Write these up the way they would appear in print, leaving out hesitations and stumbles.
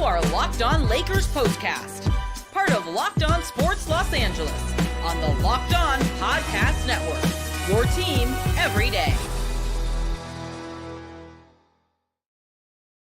are Locked On Lakers POSTCAST, part of Locked On Sports Los Angeles, on the Locked On Podcast Network, your team every day.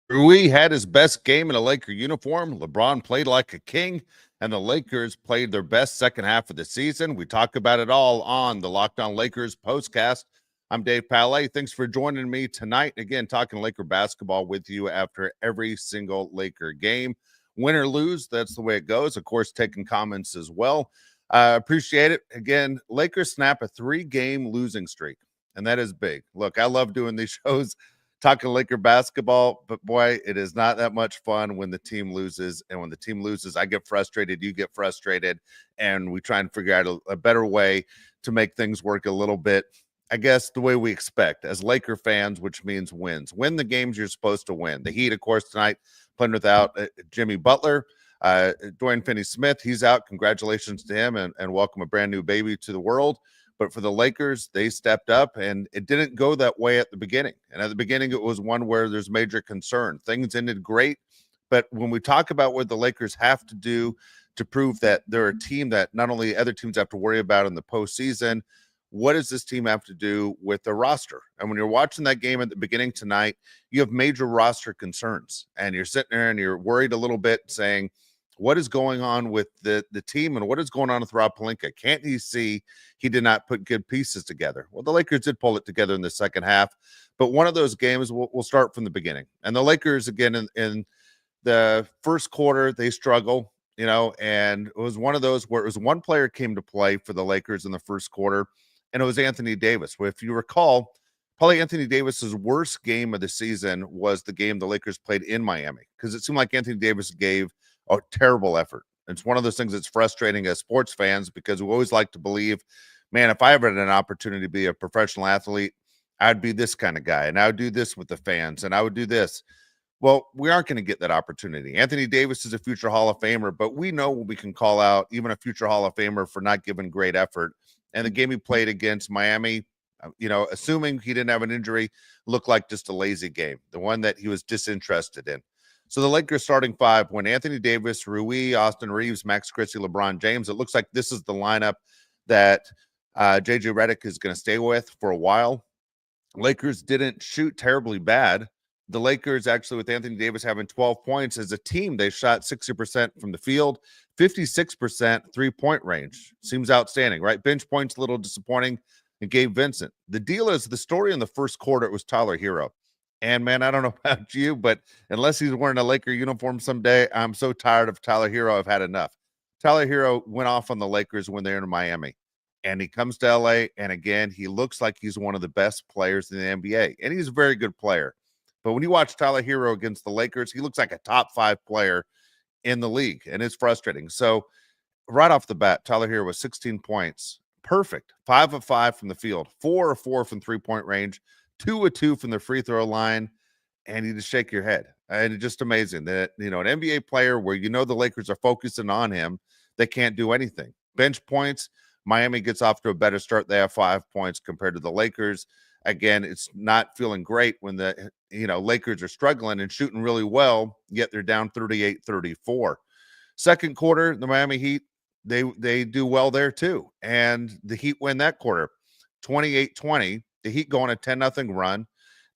Rui had his best game in a Laker uniform. LeBron played like a king, and the Lakers played their best second half of the season. We talk about it all on the Locked On Lakers POSTCAST. I'm Dave Palais. Thanks for joining me tonight. Again, talking Laker basketball with you after every single Laker game. Win or lose, that's the way it goes. Of course, taking comments as well. Appreciate it. Again, Lakers snap a 3-game losing streak, and that is big. Look, I love doing these shows, talking Laker basketball, but boy, it is not that much fun when the team loses. And when the team loses, I get frustrated, you get frustrated, and we try and figure out a better way to make things work a little bit, I guess, the way we expect as Laker fans, which means wins. Win the games you're supposed to win. The Heat, of course, tonight playing without Jimmy Butler. Dwayne Finney-Smith, he's out. Congratulations to him, and welcome a brand new baby to the world. But for the Lakers, they stepped up, and it didn't go that way at the beginning. And at the beginning, it was one where there's major concern. Things ended great, but when we talk about what the Lakers have to do to prove that they're a team that not only other teams have to worry about in the postseason, what does this team have to do with the roster? And when you're watching that game at the beginning tonight, you have major roster concerns, and you're sitting there and you're worried a little bit, saying, what is going on with the team, and what is going on with Rob Pelinka? Can't he see he did not put good pieces together? Well, the Lakers did pull it together in the second half, but one of those games, we'll start from the beginning. And the Lakers, again, in the first quarter, they struggle, and it was one of those where it was one player came to play for the Lakers in the first quarter, and it was Anthony Davis. Well, if you recall, probably Anthony Davis's worst game of the season was the game the Lakers played in Miami, because it seemed like Anthony Davis gave a terrible effort. It's one of those things that's frustrating as sports fans, because we always like to believe, man, if I ever had an opportunity to be a professional athlete, I'd be this kind of guy, and I would do this with the fans, and I would do this. Well, we aren't going to get that opportunity. Anthony Davis is a future Hall of Famer, but we know we can call out even a future Hall of Famer for not giving great effort. And the game he played against Miami, assuming he didn't have an injury, looked like just a lazy game, the one that he was disinterested in. So the Lakers starting five, when Anthony Davis, Rui, Austin Reeves, Max Christie, LeBron James, it looks like this is the lineup that JJ Redick is going to stay with for a while. Lakers didn't shoot terribly bad. The Lakers, actually, with Anthony Davis having 12 points, as a team, they shot 60% from the field, 56% three-point range. Seems outstanding, right? Bench points a little disappointing, and Gabe Vincent. The deal is, the story in the first quarter, it was Tyler Herro. And, man, I don't know about you, but unless he's wearing a Laker uniform someday, I'm so tired of Tyler Herro. I've had enough. Tyler Herro went off on the Lakers when they're in Miami, and he comes to L.A., and, again, he looks like he's one of the best players in the NBA, and he's a very good player. But when you watch Tyler Herro against the Lakers, he looks like a top 5 player in the league, and it's frustrating. So right off the bat, Tyler Herro was 16 points, perfect, 5 of 5 from the field, 4 of 4 from three-point range, 2 of 2 from the free throw line, and you just shake your head. And it's just amazing that, an NBA player where the Lakers are focusing on him, they can't do anything. Bench points, Miami gets off to a better start. They have 5 points compared to the Lakers. Again, it's not feeling great when the Lakers are struggling and shooting really well, yet they're down 38-34. Second quarter, the Miami Heat, they do well there too. And the Heat win that quarter, 28-20. The Heat go on a 10-0 run,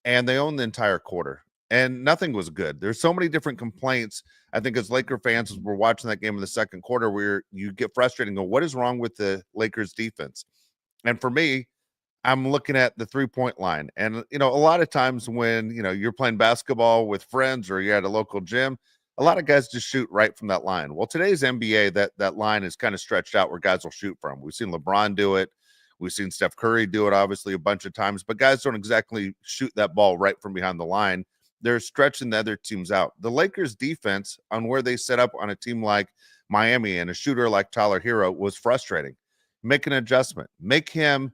and they own the entire quarter. And nothing was good. There's so many different complaints, I think, as Laker fans, as we're watching that game in the second quarter, where you get frustrated and go, what is wrong with the Lakers defense? And for me, I'm looking at the three-point line. And, a lot of times when, you're playing basketball with friends or you're at a local gym, a lot of guys just shoot right from that line. Well, today's NBA, that line is kind of stretched out where guys will shoot from. We've seen LeBron do it. We've seen Steph Curry do it, obviously, a bunch of times. But guys don't exactly shoot that ball right from behind the line. They're stretching the other teams out. The Lakers' defense on where they set up on a team like Miami and a shooter like Tyler Herro was frustrating. Make an adjustment. Make him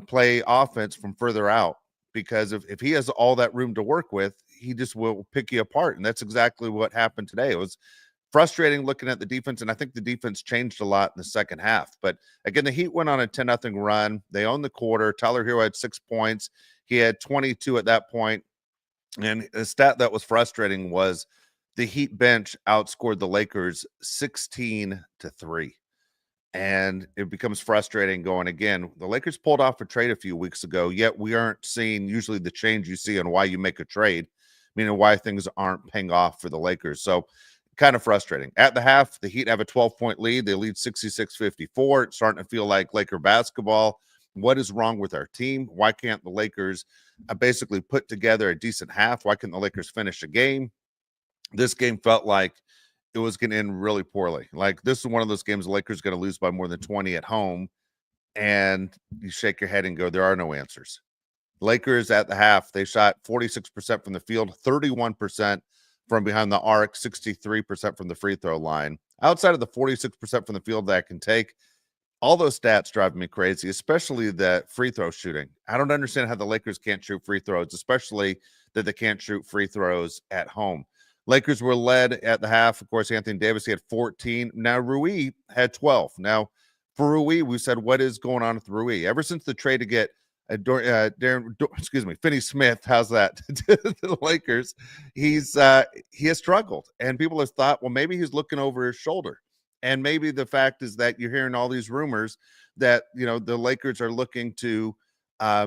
play offense from further out, because if he has all that room to work with, he just will pick you apart. And that's exactly what happened today. It was frustrating looking at the defense, and I think the defense changed a lot in the second half. But again, the Heat went on a 10-0 run. They owned the quarter. Tyler Herro had 6 points. He had 22 at that point. And a stat that was frustrating was the Heat bench outscored the Lakers 16-3. And it becomes frustrating going again. The Lakers pulled off a trade a few weeks ago, yet we aren't seeing usually the change you see on why you make a trade, meaning why things aren't paying off for the Lakers. So kind of frustrating. At the half, the Heat have a 12-point lead. They lead 66-54. It's starting to feel like Laker basketball. What is wrong with our team? Why can't the Lakers basically put together a decent half? Why can't the Lakers finish a game? This game felt like it was going to end really poorly. Like, this is one of those games the Lakers going to lose by more than 20 at home, and you shake your head and go, there are no answers. Lakers at the half, they shot 46% from the field, 31% from behind the arc, 63% from the free throw line. Outside of the 46% from the field that I can take, all those stats drive me crazy, especially the free throw shooting. I don't understand how the Lakers can't shoot free throws, especially that they can't shoot free throws at home. Lakers were led at the half. Of course, Anthony Davis, he had 14. Now, Rui had 12. Now, for Rui, we said, what is going on with Rui? Ever since the trade to get Finney Smith, how's that, to the Lakers, he has struggled. And people have thought, well, maybe he's looking over his shoulder. And maybe the fact is that you're hearing all these rumors that, the Lakers are looking to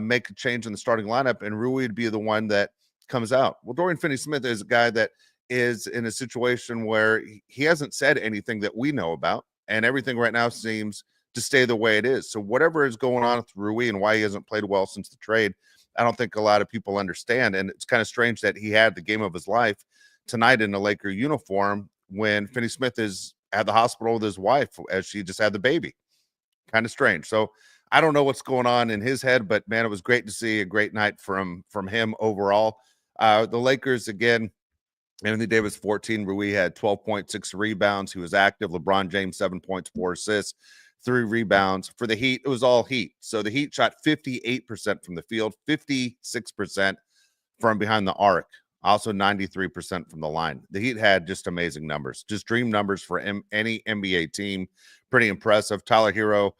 make a change in the starting lineup, and Rui would be the one that comes out. Well, Dorian Finney-Smith is a guy that is in a situation where he hasn't said anything that we know about, and everything right now seems to stay the way it is. So whatever is going on with Rui and why he hasn't played well since the trade, I don't think a lot of people understand. And it's kind of strange that he had the game of his life tonight in a Laker uniform when Finney-Smith is at the hospital with his wife as she just had the baby. Kind of strange. So I don't know what's going on in his head, but man, it was great to see a great night from him overall. The Lakers, again, Anthony Davis 14, Rui had 12.6 rebounds. He was active. LeBron James 7 points, 4 assists, 3 rebounds. For the Heat, it was all Heat. So the Heat shot 58% from the field, 56% from behind the arc, also 93% from the line. The Heat had just amazing numbers, just dream numbers for any NBA team. Pretty impressive. Tyler Herro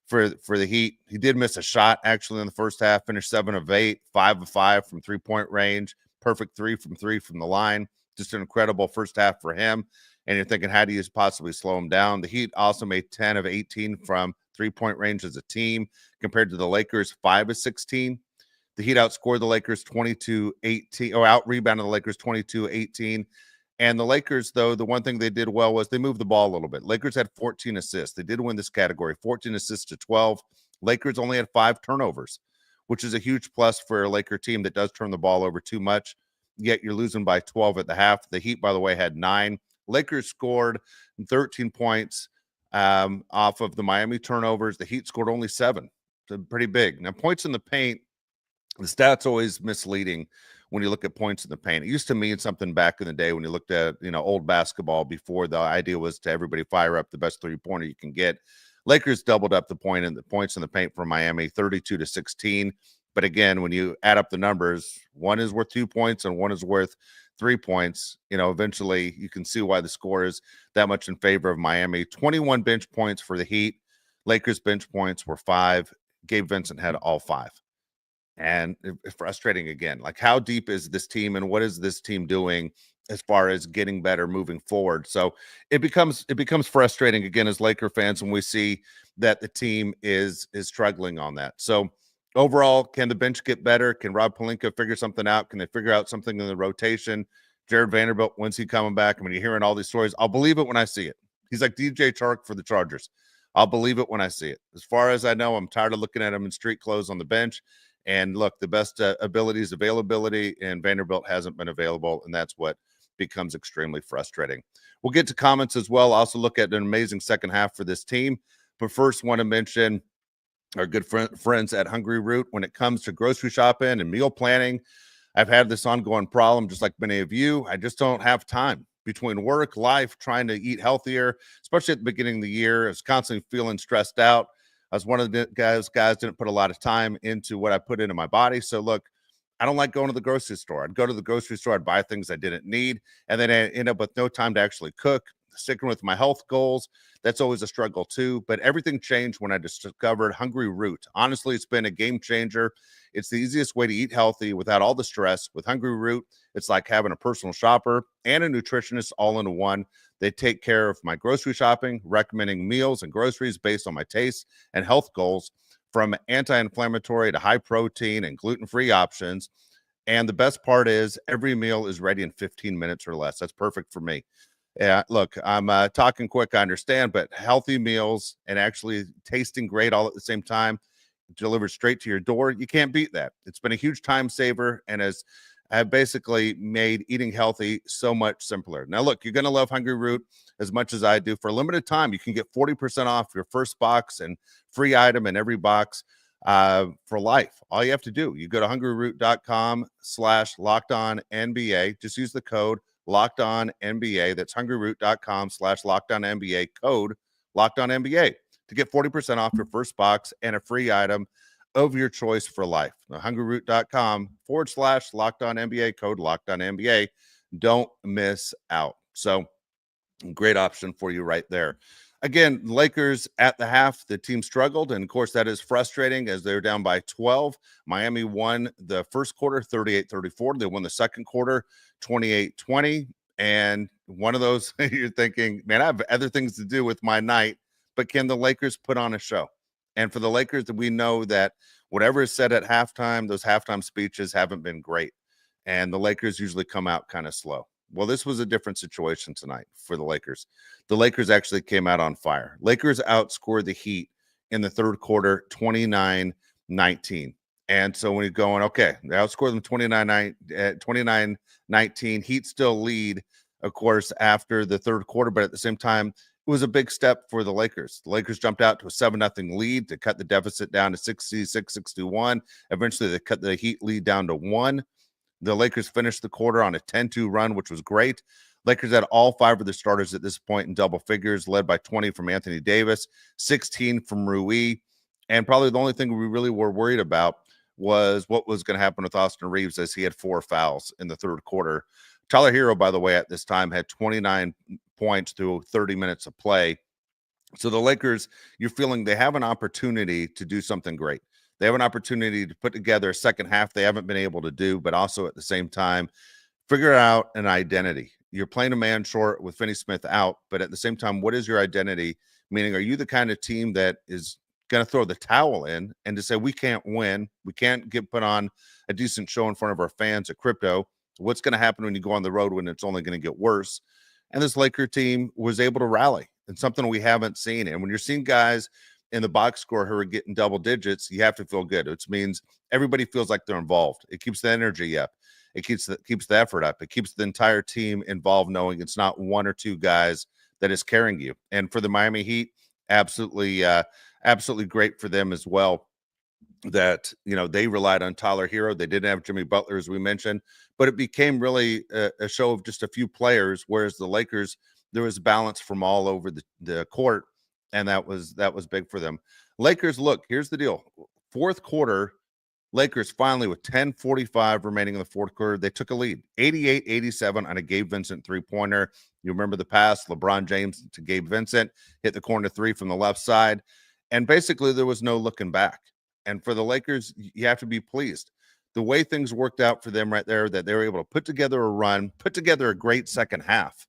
for the Heat, he did miss a shot actually in the first half, finished 7 of 8, 5 of 5 from three-point range, perfect 3 from 3 from the line. Just an incredible first half for him. And you're thinking, how do you possibly slow him down? The Heat also made 10 of 18 from three-point range as a team, compared to the Lakers 5 of 16. The Heat outscored the Lakers 22-18, or out-rebounded the Lakers 22-18. And the Lakers, though, the one thing they did well was they moved the ball a little bit. Lakers had 14 assists. They did win this category, 14 assists to 12. Lakers only had 5 turnovers, which is a huge plus for a Laker team that does turn the ball over too much, yet you're losing by 12 at the half. The Heat, by the way, had 9. Lakers scored 13 points off of the Miami turnovers. The Heat scored only 7. So pretty big. Now, points in the paint, the stats always misleading when you look at points in the paint. It used to mean something back in the day when you looked at, old basketball, before the idea was to everybody fire up the best three-pointer you can get. Lakers doubled up the points in the paint for Miami, 32-16. But again, when you add up the numbers, one is worth 2 points and one is worth 3 points. Eventually you can see why the score is that much in favor of Miami. 21 bench points for the Heat. Lakers bench points were 5. Gabe Vincent had all 5. And it's frustrating again. Like, how deep is this team and what is this team doing as far as getting better moving forward? So it becomes frustrating again as Laker fans when we see that the team is struggling on that. So overall, can the bench get better? Can Rob Pelinka figure something out? Can they figure out something in the rotation? Jared Vanderbilt, when's he coming back? I mean, you're hearing all these stories. I'll believe it when I see it. He's like DJ Chark for the Chargers. I'll believe it when I see it. As far as I know, I'm tired of looking at him in street clothes on the bench. And look, the best ability is availability, and Vanderbilt hasn't been available, and that's what becomes extremely frustrating. We'll get to comments as well. Also look at an amazing second half for this team. But first, want to mention our good friends at Hungry Root. When it comes to grocery shopping and meal planning, I've had this ongoing problem, just like many of you. I just don't have time between work, life, trying to eat healthier, especially at the beginning of the year. I was constantly feeling stressed out. I was one of the guys didn't put a lot of time into what I put into my body. So look, I don't like going to the grocery store. I'd go to the grocery store, I'd buy things I didn't need, and then I end up with no time to actually cook. Sticking with my health goals, that's always a struggle too. But everything changed when I discovered Hungry Root. Honestly, it's been a game changer. It's the easiest way to eat healthy without all the stress. With Hungry Root, it's like having a personal shopper and a nutritionist all in one. They take care of my grocery shopping, recommending meals and groceries based on my taste and health goals, from anti-inflammatory to high protein and gluten-free options. And the best part is every meal is ready in 15 minutes or less. That's perfect for me. Yeah, look, I'm talking quick, I understand, but healthy meals and actually tasting great all at the same time, delivered straight to your door, you can't beat that. It's been a huge time saver and has have basically made eating healthy so much simpler. Now, look, you're going to love Hungry Root as much as I do. For a limited time, you can get 40% off your first box and free item in every box for life. All you have to do, you go to hungryroot.com/lockedonnba. Just use the code LockedOnNBA. That's hungryroot.com/LockedOnNBA, code LockedOnNBA, to get 40% off your first box and a free item of your choice for life. Now, hungryroot.com/LockedOnNBA, code LockedOnNBA. Don't miss out. So, great option for you right there. Again, Lakers at the half, the team struggled, and of course that is frustrating as they're down by 12. Miami won the first quarter 38-34. They won the second quarter 28-20. And one of those, you're thinking, man, I have other things to do with my night, but can the Lakers put on a show? And for the Lakers, we know that whatever is said at halftime, those halftime speeches haven't been great. And the Lakers usually come out kind of slow. Well, this was a different situation tonight for the Lakers. The Lakers actually came out on fire. Lakers outscored the Heat in the third quarter 29-19. And so when you're going, okay, they outscored them 29-19. Heat still lead, of course, after the third quarter, but at the same time, it was a big step for the Lakers. The Lakers jumped out to a 7-0 lead to cut the deficit down to 66-61. Eventually, they cut the Heat lead down to 1. The Lakers finished the quarter on a 10-2 run, which was great. Lakers had all 5 of their starters at this point in double figures, led by 20 from Anthony Davis, 16 from Rui. And probably the only thing we really were worried about was what was going to happen with Austin Reeves, as he had 4 fouls in the third quarter. Tyler Herro, by the way, at this time had 29 points through 30 minutes of play. So the Lakers, you're feeling they have an opportunity to do something great. They have an opportunity to put together a second half they haven't been able to do, but also at the same time, figure out an identity. You're playing a man short with Finney Smith out, but at the same time, what is your identity? Meaning, are you the kind of team that is going to throw the towel in and to say, we can't win, we can't put on a decent show in front of our fans at Crypto? What's going to happen when you go on the road when it's only going to get worse? And this Laker team was able to rally, and something we haven't seen. And when you're seeing guys in the box score who are getting double digits, you have to feel good. Which means everybody feels like they're involved. It keeps the energy up. It keeps the effort up. It keeps the entire team involved, knowing it's not 1 or 2 guys that is carrying you. And for the Miami Heat, absolutely great for them as well, that, you know, they relied on Tyler Herro. They didn't have Jimmy Butler, as we mentioned, but it became really a show of just a few players, whereas the Lakers, there was balance from all over the court, and that was big for them. Lakers, look, here's the deal. Fourth quarter, Lakers finally, with 10:45 remaining in the fourth quarter, they took a lead, 88-87 on a Gabe Vincent three-pointer. You remember the pass, LeBron James to Gabe Vincent, hit the corner 3 from the left side, and basically there was no looking back. And for the Lakers, you have to be pleased. The way things worked out for them right there, that they were able to put together a run, put together a great second half,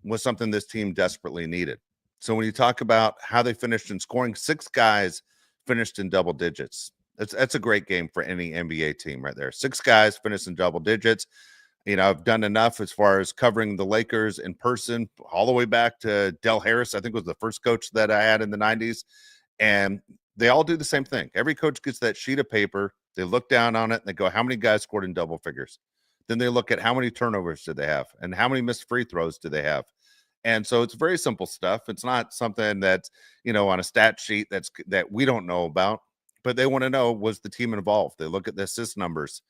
was something this team desperately needed. So when you talk about how they finished in scoring, 6 guys finished in double digits. That's a great game for any NBA team right there. 6 guys finished in double digits. You know, I've done enough as far as covering the Lakers in person, all the way back to Del Harris, I think was the first coach that I had in the 90s. And they all do the same thing. Every coach gets that sheet of paper. They look down on it and they go, how many guys scored in double figures? Then they look at how many turnovers did they have and how many missed free throws do they have? And so it's very simple stuff. It's not something that's, you know, on a stat sheet that we don't know about, but they want to know, was the team involved? They look at the assist numbers.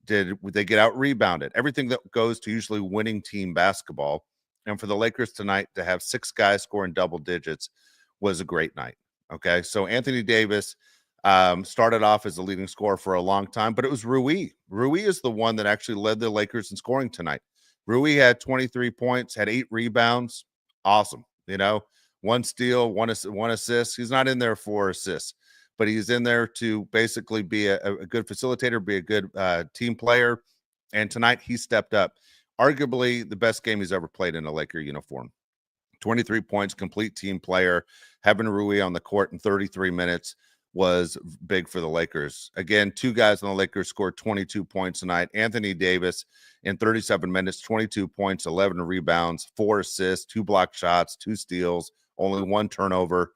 Did they get out rebounded? Everything that goes to usually winning team basketball. And for the Lakers tonight to have 6 guys scoring double digits was a great night. Okay, so Anthony Davis started off as the leading scorer for a long time, but it was Rui. Rui is the one that actually led the Lakers in scoring tonight. Rui had 23 points, had 8 rebounds. Awesome. You know, 1 steal, one assist. He's not in there for assists, but he's in there to basically be a good facilitator, be a good team player. And tonight he stepped up. Arguably the best game he's ever played in a Laker uniform. 23 points, complete team player. Having Rui on the court in 33 minutes was big for the Lakers. Again, two guys on the Lakers scored 22 points tonight. Anthony Davis in 37 minutes, 22 points, 11 rebounds, 4 assists, 2 block shots, 2 steals, only 1 turnover.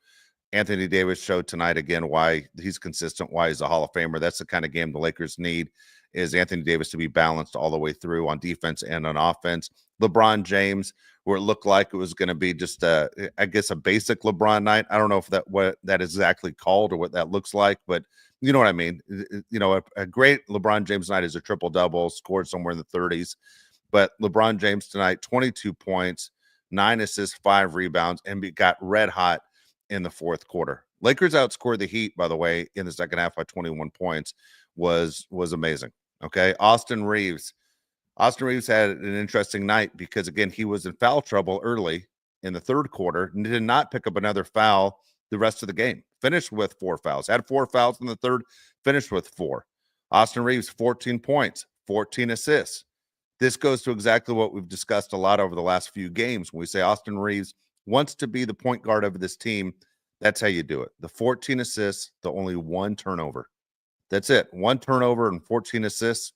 Anthony Davis showed tonight again why he's consistent, why he's a Hall of Famer. That's the kind of game the Lakers need, is Anthony Davis to be balanced all the way through on defense and on offense. LeBron James, where it looked like it was going to be just I guess a basic LeBron night. I don't know if what that is exactly called or what that looks like, but you know what I mean. You know, a great LeBron James night is a triple-double, scored somewhere in the 30s. But LeBron James tonight, 22 points, 9 assists, 5 rebounds, and got red hot in the fourth quarter. Lakers outscored the Heat, by the way, in the second half by 21 points. Was amazing. Okay. Austin Reeves had an interesting night because, again, he was in foul trouble early in the third quarter and did not pick up another foul the rest of the game. Finished with 4 fouls. Had 4 fouls in the third, finished with 4. Austin Reeves, 14 points, 14 assists. This goes to exactly what we've discussed a lot over the last few games. When we say Austin Reeves wants to be the point guard of this team, that's how you do it. The 14 assists, the only 1 turnover. That's it. 1 turnover and 14 assists.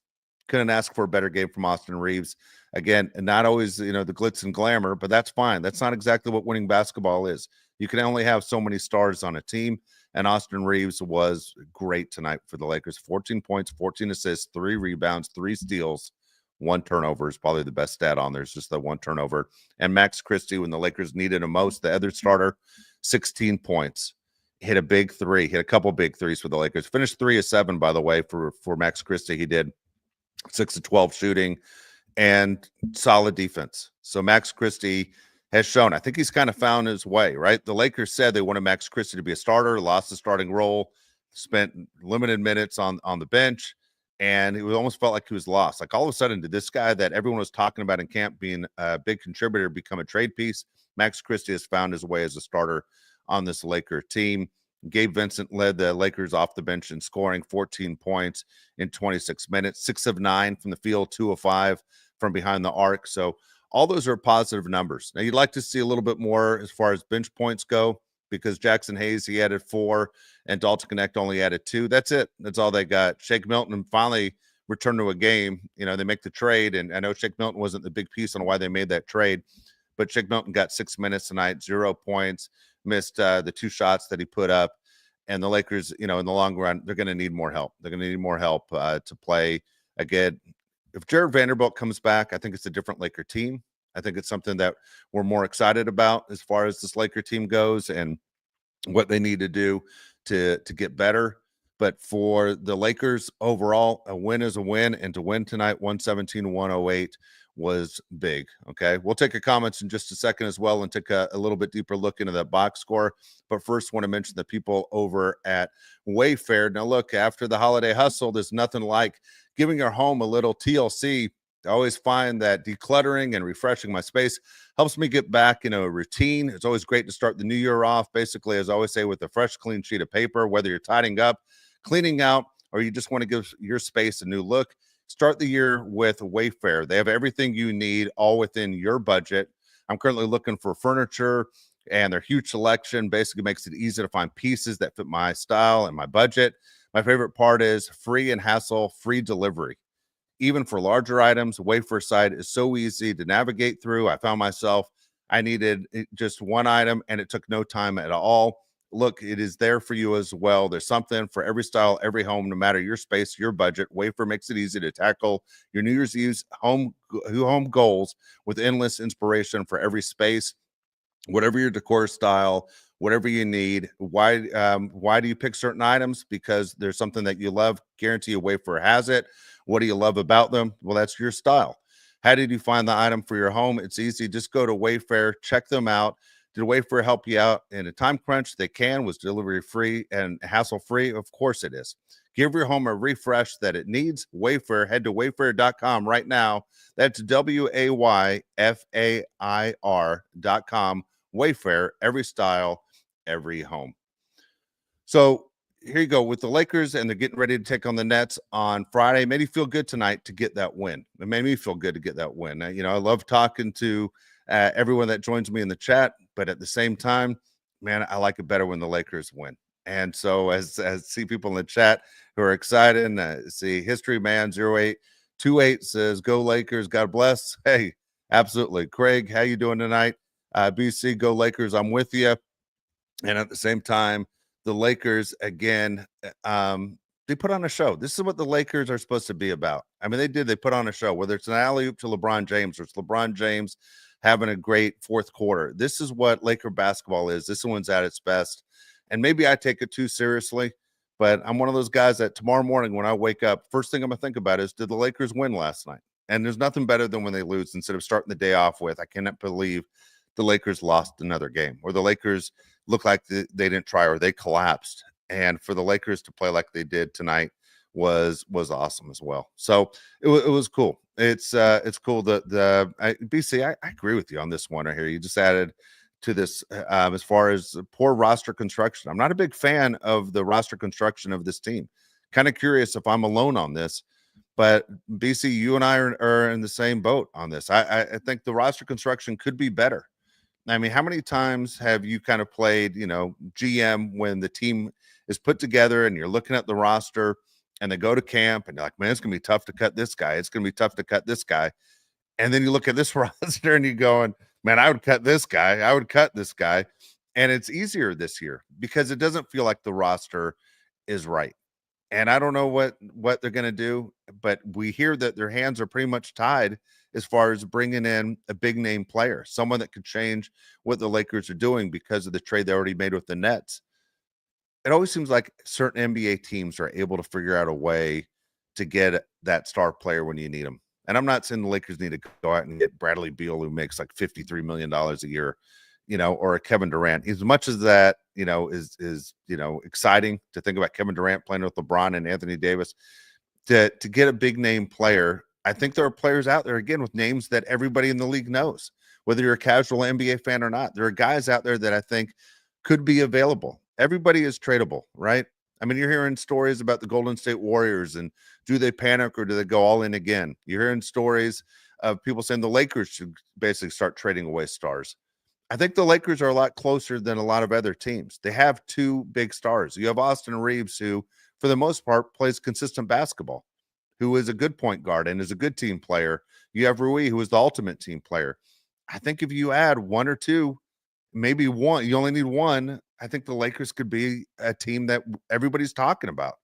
Couldn't ask for a better game from Austin Reeves. Again, not always, the glitz and glamour, but that's fine. That's not exactly what winning basketball is. You can only have so many stars on a team, and Austin Reeves was great tonight for the Lakers. 14 points, 14 assists, 3 rebounds, 3 steals, 1 turnover is probably the best stat on there. It's just the 1 turnover. And Max Christie, when the Lakers needed him most, the other starter, 16 points. Hit a big 3, hit a couple big threes for the Lakers. Finished 3 of 7, by the way, for Max Christie. He did 6 of 12 shooting and solid defense. So Max Christie has shown, I think he's kind of found his way, right? The Lakers said they wanted Max Christie to be a starter, lost the starting role, spent limited minutes on the bench, and it almost felt like he was lost. Like all of a sudden, did this guy that everyone was talking about in camp being a big contributor become a trade piece? Max Christie has found his way as a starter on this Laker team. Gabe Vincent led the Lakers off the bench in scoring, 14 points in 26 minutes, 6 of 9 from the field, 2 of 5 from behind the arc. So all those are positive numbers. Now, you'd like to see a little bit more as far as bench points go, because Jackson Hayes, he added 4, and Dalton Knecht only added 2. That's it. That's all they got. Shake Milton finally returned to a game. They make the trade, and I know Shake Milton wasn't the big piece on why they made that trade, but Shake Milton got 6 minutes tonight, 0 points. Missed the 2 shots that he put up. And the Lakers, in the long run, they're going to need more help. They're going to need more help to play again. If Jared Vanderbilt comes back, I think it's a different Laker team. I think it's something that we're more excited about as far as this Laker team goes and what they need to do to get better. But for the Lakers overall, a win is a win. And to win tonight, 117-108, was big. Okay, we'll take your comments in just a second as well and take a little bit deeper look into that box score. But first, want to mention the people over at Wayfair. Now, look, after the holiday hustle, there's nothing like giving your home a little TLC. I always find that decluttering and refreshing my space helps me get back in a routine. It's always great to start the new year off, basically, as I always say, with a fresh, clean sheet of paper, whether you're tidying up, cleaning out, or you just want to give your space a new look. Start the year with Wayfair. They have everything you need, all within your budget. I'm currently looking for furniture, and their huge selection basically makes it easy to find pieces that fit my style and my budget. My favorite part is free and hassle-free delivery. Even for larger items, Wayfair site is so easy to navigate through. I found myself, I needed just one item, and it took no time at all. Look, it is there for you as well. There's something for every style, every home, no matter your space, your budget. Wayfair makes it easy to tackle your New Year's Eve home goals with endless inspiration for every space, whatever your decor style, whatever you need. Why do you pick certain items? Because there's something that you love. Guarantee you Wayfair has it. What do you love about them? Well, that's your style. How did you find the item for your home? It's easy. Just go to Wayfair, check them out. Did Wayfair help you out in a time crunch? They can. Was delivery free and hassle free? Of course it is. Give your home a refresh that it needs. Wayfair. Head to wayfair.com right now. That's WAYFAIR.com. Wayfair, every style, every home. So here you go with the Lakers, and they're getting ready to take on the Nets on Friday. Made you feel good tonight to get that win. It made me feel good to get that win. I love talking to everyone that joins me in the chat, but at the same time, man, I like it better when the Lakers win. And so as see people in the chat who are excited, and see History Man 0828 says, "Go Lakers, God bless." Hey, absolutely. Craig, how you doing tonight? BC, go Lakers. I'm with you. And at the same time, the Lakers, again, they put on a show. This is what the Lakers are supposed to be about. I mean, they put on a show, whether it's an alley-oop to LeBron James or it's LeBron James having a great fourth quarter. This is what Laker basketball is. This one's at its best. And maybe I take it too seriously, but I'm one of those guys that tomorrow morning when I wake up, first thing I'm going to think about is, did the Lakers win last night? And there's nothing better than when they lose, instead of starting the day off with, I cannot believe the Lakers lost another game, or the Lakers look like they didn't try, or they collapsed. And for the Lakers to play like they did tonight was awesome as well. So it was cool. It's cool that BC, I agree with you on this one right here. You just added to this as far as poor roster construction. I'm not a big fan of the roster construction of this team. Kind of curious if I'm alone on this, but BC, you and I are in the same boat on this. I think the roster construction could be better. I mean, how many times have you kind of played, GM, when the team is put together and you're looking at the roster and they go to camp and you're like, man, it's going to be tough to cut this guy. It's going to be tough to cut this guy. And then you look at this roster and you're going, man, I would cut this guy. I would cut this guy. And it's easier this year because it doesn't feel like the roster is right. And I don't know what they're going to do, but we hear that their hands are pretty much tied as far as bringing in a big name player, someone that could change what the Lakers are doing because of the trade they already made with the Nets. It always seems like certain NBA teams are able to figure out a way to get that star player when you need them. And I'm not saying the Lakers need to go out and get Bradley Beal, who makes like $53 million a year, or a Kevin Durant. As much as that, is exciting to think about Kevin Durant playing with LeBron and Anthony Davis, to get a big name player. I think there are players out there, again, with names that everybody in the league knows, whether you're a casual NBA fan or not. There are guys out there that I think could be available. Everybody is tradable, right? I mean, you're hearing stories about the Golden State Warriors, and do they panic or do they go all in again? You're hearing stories of people saying the Lakers should basically start trading away stars. I think the Lakers are a lot closer than a lot of other teams. They have two big stars. You have Austin Reeves, who, for the most part, plays consistent basketball, who is a good point guard and is a good team player. You have Rui, who is the ultimate team player. I think if you add one or two, maybe one, you only need one, I think the Lakers could be a team that everybody's talking about.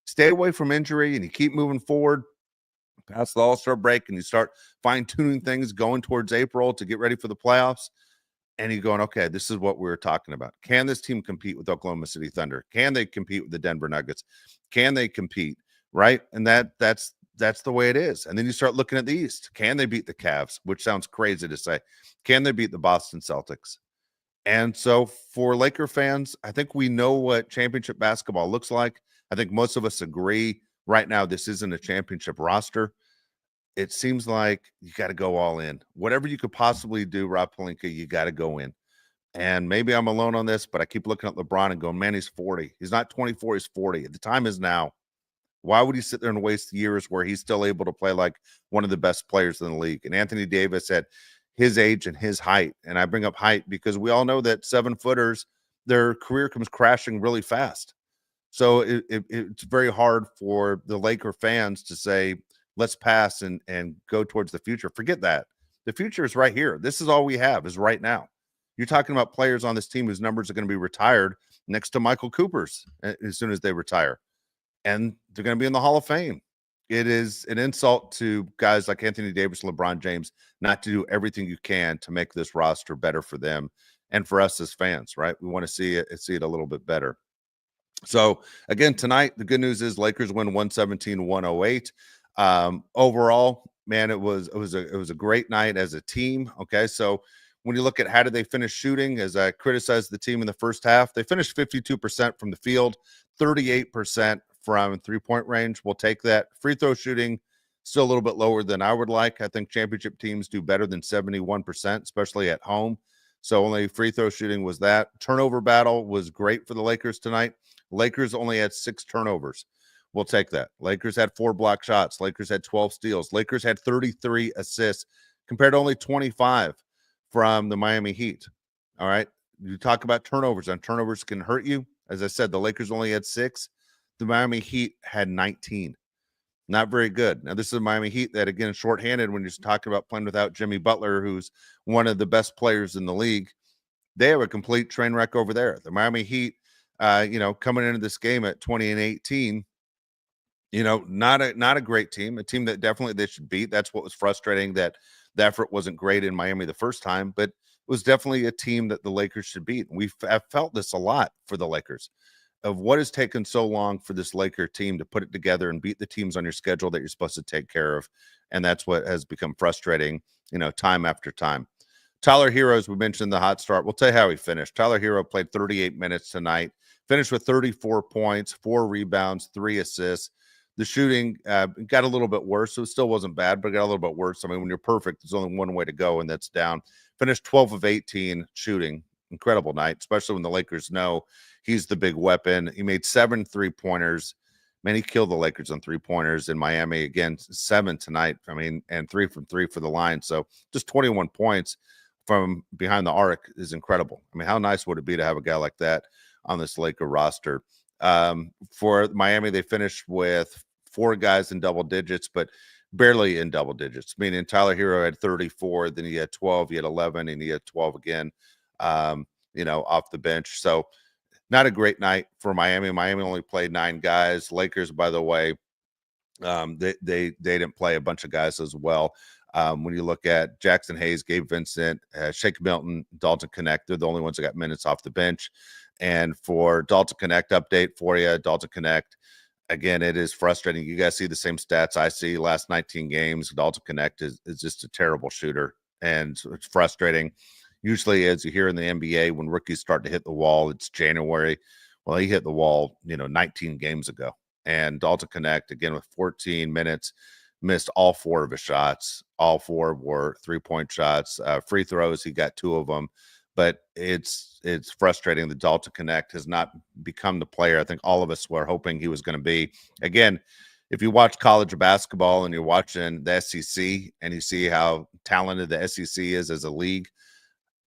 Stay away from injury and you keep moving forward past the All-Star break, and you start fine-tuning things going towards April to get ready for the playoffs. And you're going, okay, this is what we were talking about. Can this team compete with Oklahoma City Thunder? Can they compete with the Denver Nuggets? Can they compete? Right. And that's the way it is. And then you start looking at the East. Can they beat the Cavs? Which sounds crazy to say. Can they beat the Boston Celtics? And so for Laker fans, I think we know what championship basketball looks like. I think most of us agree right now this isn't a championship roster. It seems like you got to go all in. Whatever you could possibly do, Rob Pelinka, you got to go in. And maybe I'm alone on this, but I keep looking at LeBron and going, man, he's 40. He's not 24, he's 40. The time is now. Why would he sit there and waste years where he's still able to play like one of the best players in the league? And Anthony Davis at his age and his height, and I bring up height because we all know that 7-footers, their career comes crashing really fast. So it's very hard for the Laker fans to say, let's pass and go towards the future. Forget that. The future is right here. This is all we have is right now. You're talking about players on this team whose numbers are going to be retired next to Michael Cooper's as soon as they retire. And they're going to be in the Hall of Fame. It is an insult to guys like Anthony Davis, LeBron James, not to do everything you can to make this roster better for them and for us as fans, right? We want to see it a little bit better. So again, tonight, the good news is Lakers win 117-108. Overall, man, it was a great night as a team. Okay, so when you look at how did they finish shooting, as I criticized the team in the first half, they finished 52% from the field, 38% from three-point range. We'll take that. Free throw shooting still a little bit lower than I would like. I think championship teams do better than 71%, especially at home. So only free throw shooting was that. Turnover battle was great for the Lakers tonight. Lakers only had 6 turnovers. We'll take that. Lakers had 4 block shots. Lakers had 12 steals. Lakers had 33 assists compared to only 25 from the Miami Heat. All right. You talk about turnovers, and turnovers can hurt you. As I said, the Lakers only had 6. The Miami Heat had 19. Not very good. Now, this is the Miami Heat that, again, is shorthanded when you're talking about playing without Jimmy Butler, who's one of the best players in the league. They have a complete train wreck over there. The Miami Heat, coming into this game at 20-18, not a great team, a team that definitely they should beat. That's what was frustrating, that the effort wasn't great in Miami the first time, but it was definitely a team that the Lakers should beat. And I've felt this a lot for the Lakers, of what has taken so long for this Laker team to put it together and beat the teams on your schedule that you're supposed to take care of. And that's what has become frustrating, time after time. Tyler Herro, as we mentioned, the hot start. We'll tell you how he finished. Tyler Herro played 38 minutes tonight, finished with 34 points, 4 rebounds, 3 assists. The shooting got a little bit worse, so it still wasn't bad, but it got a little bit worse. I mean, when you're perfect, there's only one way to go, and that's down. Finished 12 of 18 shooting. Incredible night, especially when the Lakers know he's the big weapon. He made 7 3-pointers. Man, he killed the Lakers on 3-pointers in Miami. Again, 7 tonight. I mean, and 3 from 3 for the line. So just 21 points from behind the arc is incredible. I mean, how nice would it be to have a guy like that on this Laker roster? For Miami, they finished with 4 guys in double digits, but barely in double digits, meaning Tyler Herro had 34, then he had 12, he had 11, and he had 12 again, off the bench. So not a great night for Miami. Miami only played 9 guys. Lakers, by the way, they didn't play a bunch of guys as well. When you look at Jackson Hayes, Gabe Vincent, Shake Milton, Dalton Knecht, they're the only ones that got minutes off the bench. And for Dalton Knecht update for you, Dalton Knecht, again, it is frustrating. You guys see the same stats I see. Last 19 games, Dalton Knecht is just a terrible shooter, and it's frustrating. Usually, as you hear in the NBA, when rookies start to hit the wall, it's January. Well, he hit the wall, 19 games ago. And Dalton Knecht, again, with 14 minutes, missed all 4 of his shots. All 4 were 3-point shots. Free throws, he got 2 of them. But it's frustrating that Dalton Knecht has not become the player I think all of us were hoping he was going to be. Again, if you watch college basketball and you're watching the SEC and you see how talented the SEC is as a league,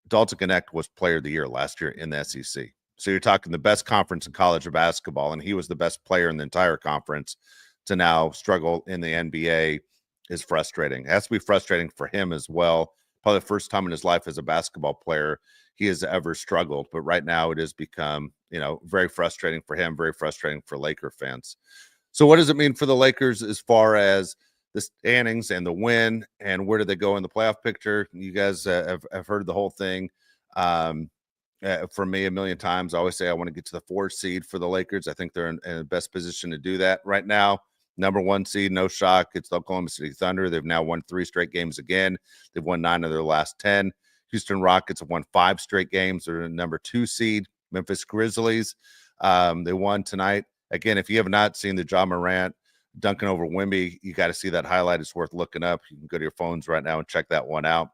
Dalton Knecht was player of the year last year in the SEC. So you're talking the best conference in college basketball, and he was the best player in the entire conference. To now struggle in the NBA is frustrating. It has to be frustrating for him as well. Probably the first time in his life as a basketball player he has ever struggled. But right now it has become, very frustrating for him, very frustrating for Laker fans. So what does it mean for the Lakers as far as the standings and the win, and where do they go in the playoff picture? You guys have heard the whole thing from me a million times. I always say I want to get to the 4 seed for the Lakers. I think they're in the best position to do that right now. Number 1 seed, no shock. It's the Oklahoma City Thunder. They've now won 3 straight games again. They've won 9 of their last 10. Houston Rockets have won 5 straight games. They're the number 2 seed. Memphis Grizzlies, they won tonight. Again, if you have not seen the Ja Morant dunking over Wemby, you got to see that highlight. It's worth looking up. You can go to your phones right now and check that one out.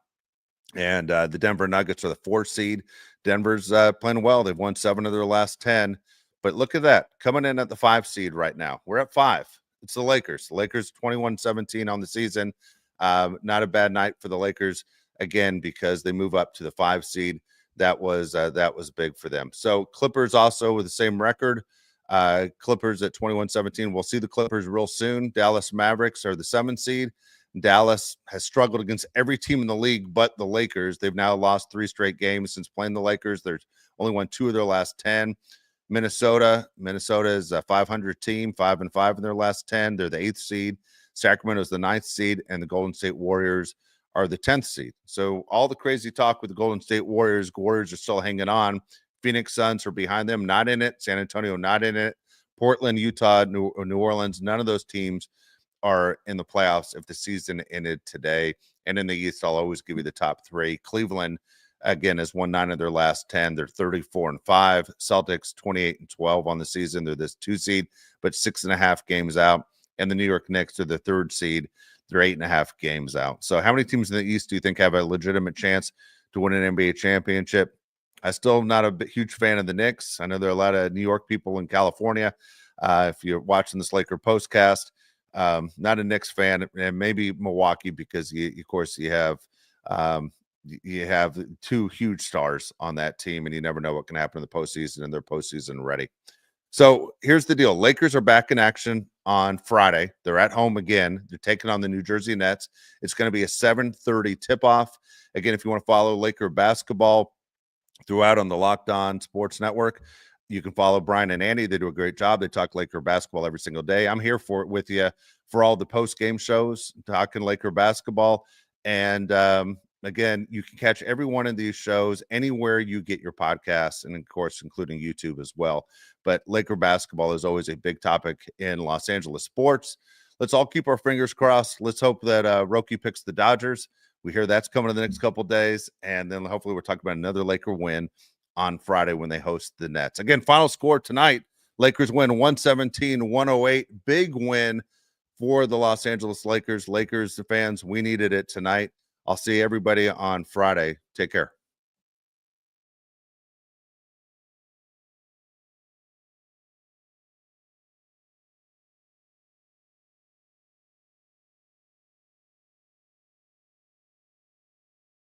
And the Denver Nuggets are the 4 seed. Denver's playing well. They've won 7 of their last 10. But look at that. Coming in at the 5 seed right now. We're at 5. It's the Lakers. The Lakers 21-17 on the season. Not a bad night for the Lakers, again, because they move up to the 5 seed. That was big for them. So Clippers also with the same record. Clippers at 21-17. We'll see the Clippers real soon. Dallas Mavericks are the 7 seed. Dallas has struggled against every team in the league but the Lakers. They've now lost 3 straight games since playing the Lakers. They've only won 2 of their last 10. Minnesota is a 500 team, 5-5 in their last 10. They're the 8th seed. Sacramento is the 9th seed, and the Golden State Warriors are the 10th seed. So all the crazy talk with the Golden State Warriors are still hanging on. Phoenix Suns are behind them, not in it. San Antonio, not in it. Portland, Utah, New Orleans, none of those teams are in the playoffs if the season ended today. And in the East, I'll always give you the top 3. Cleveland, again, has won 9 of their last 10. They're 34-5. Celtics 28-12 on the season. They're this 2 seed, but 6.5 games out. And the New York Knicks are the 3rd seed. They're 8.5 games out. So how many teams in the East do you think have a legitimate chance to win an NBA championship? I still am not a huge fan of the Knicks. I know there are a lot of New York people in California. If you're watching this Laker postcast, not a Knicks fan, and maybe Milwaukee because of course you have two huge stars on that team, and you never know what can happen in the postseason, and they're postseason ready. So here's the deal. Lakers are back in action on Friday. They're at home again. They're taking on the New Jersey Nets. It's going to be a 7:30 tip-off. Again, if you want to follow Laker basketball throughout on the Locked On Sports Network, you can follow Brian and Andy. They do a great job. They talk Laker basketball every single day. I'm here for it with you for all the post-game shows, talking Laker basketball. And again, you can catch every one of these shows anywhere you get your podcasts, and of course, including YouTube as well. But Laker basketball is always a big topic in Los Angeles sports. Let's all keep our fingers crossed. Let's hope that Roki picks the Dodgers. We hear that's coming in the next couple of days. And then hopefully we're talking about another Laker win on Friday when they host the Nets. Again, final score tonight, Lakers win 117-108. Big win for the Los Angeles Lakers. Lakers fans, we needed it tonight. I'll see everybody on Friday. Take care.